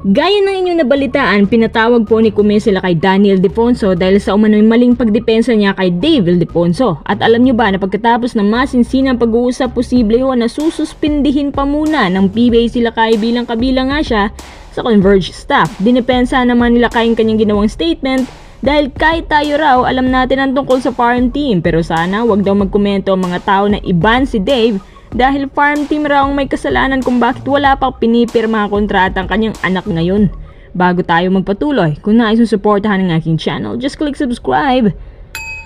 Gaya ng inyong nabalitaan, pinatawag po ni Kume sila kay Danny Ildefonso dahil sa umano'y maling pagdepensa niya kay Dave Ildefonso. At alam nyo ba na pagkatapos ng masinsinang pag-uusap, posible ho na sususpindihin pa muna ng PBA sila kay bilang kabilang nga siya sa Converge staff. Dinepensa naman nila kay kanyang ginawang statement dahil kahit tayo raw alam natin ang tungkol sa farm team, pero sana wag daw magkomento ang mga tao na iban si Dave dahil farm team raw ang may kasalanan kung bakit wala pang pinipirma kontrata ang kanyang anak ngayon. Bago tayo magpatuloy, kung nais mong suportahan ang aking channel, just click subscribe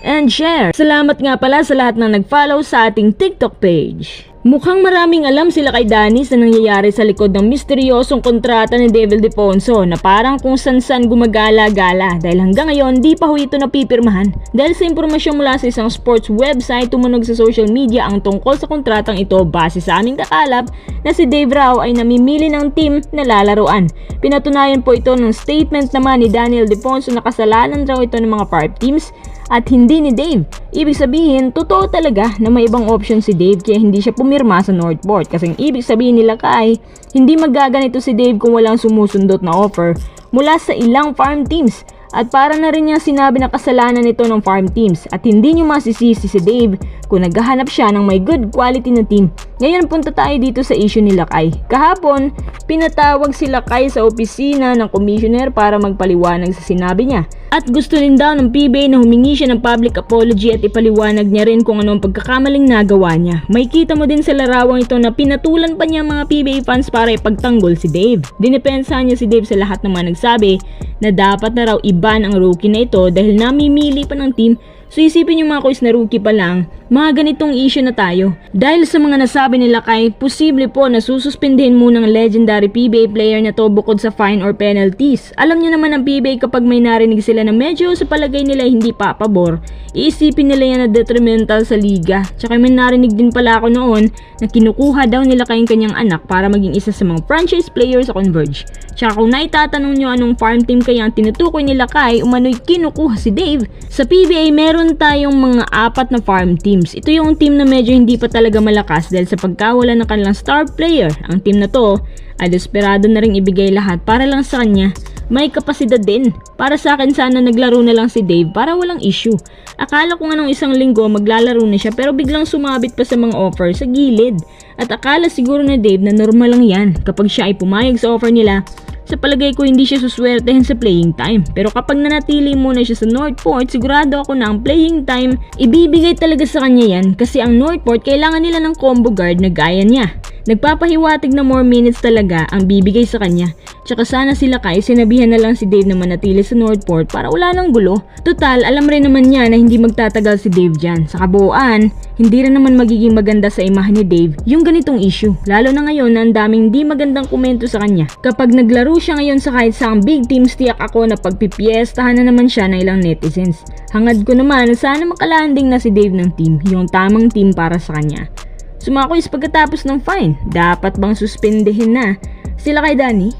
and share. Salamat nga pala sa lahat ng nag-follow sa ating TikTok page. Mukhang maraming alam sila kay Danny sa nangyayari sa likod ng misteryosong kontrata ni Dave Ildefonso na parang kung san-san gumagala-gala dahil hanggang ngayon di pa ho ito napipirmahan. Dahil sa impormasyon mula sa isang sports website tumunog sa social media ang tungkol sa kontratang ito, base sa aming kakalap na si Dave raw ay namimili ng team na lalaruan. Pinatunayan po ito ng statement naman ni Danny Ildefonso na kasalanan raw ito ng mga farm teams at hindi ni Dave. Ibig sabihin, totoo talaga na may ibang option si Dave kaya hindi siya pumirma sa Northport. Kasi ibig sabihin nila kay hindi magaganito si Dave kung walang sumusundot na offer mula sa ilang farm teams. At para na rin niya sinabi na kasalanan nito ng farm teams at hindi niyo masisisi si Dave kung naghahanap siya ng may good quality na team. Ngayon punta tayo dito sa issue ni Lakay. Kahapon, pinatawag si Lakay sa opisina ng commissioner para magpaliwanag sa sinabi niya. At gusto rin daw ng PBA na humingi siya ng public apology at ipaliwanag niya rin kung ano ang pagkakamaling nagawa niya. May kita mo din sa larawang ito na pinatulan pa niya mga PBA fans para ipagtanggol si Dave. Dinepensahan niya si Dave sa lahat ng mga nagsabi na dapat na raw iban ang rookie na ito dahil namimili pa ng team. So isipin nyo mga kuis na rookie pa lang, mga ganitong issue na tayo. Dahil sa mga nasabi nila kay, posible po na sususpindihin muna ng legendary PBA player na to bukod sa fine or penalties. Alam nyo naman ang PBA kapag may narinig sila na medyo sa palagay nila hindi pa pabor, iisipin nila yan na detrimental sa liga. Tsaka may narinig din pala ako noon na kinukuha daw nila kayong kanyang anak para maging isa sa mga franchise players sa Converge. Tsaka kung naitatanong nyo anong farm team kaya ang tinutukoy nila kay, umano'y kinukuha si Dave. Sa PBA meron tayong mga 4 na farm teams. Ito yung team na medyo hindi pa talaga malakas dahil sa pagkawala ng kanilang star player. Ang team na to ay desperado na ring ibigay lahat para lang sa kanya. May kapasidad din. Para sa akin sana naglaro na lang si Dave para walang issue. Akala ko nga nung isang linggo maglalaro na siya pero biglang sumabit pa sa mga offer sa gilid. At akala siguro na Dave na normal lang yan kapag siya ay pumayag sa offer nila. Sa palagay ko hindi siya suswertehin sa playing time. Pero kapag nanatili muna siya sa Northport, sigurado ako na ang playing time ibibigay talaga sa kanya yan kasi ang Northport kailangan nila ng combo guard na gaya niya. Nagpapahiwatig na more minutes talaga ang bibigay sa kanya. Tsaka sana sila kay sinabihan na lang si Dave na manatili sa Northport para wala nang gulo. Total, alam rin naman niya na hindi magtatagal si Dave dyan. Sa kabuuan, hindi rin naman magiging maganda sa imahe ni Dave yung ganitong issue. Lalo na ngayon na ang daming di magandang komento sa kanya. Kapag naglaro siya ngayon sa kahit saang big teams, tiyak ako na pagpipiestahan na naman siya ng ilang netizens. Hangad ko naman na sana makalanding na si Dave ng team, yung tamang team para sa kanya. So mga kuis, pagkatapos ng fine, dapat bang suspendehin na sila kay Danny?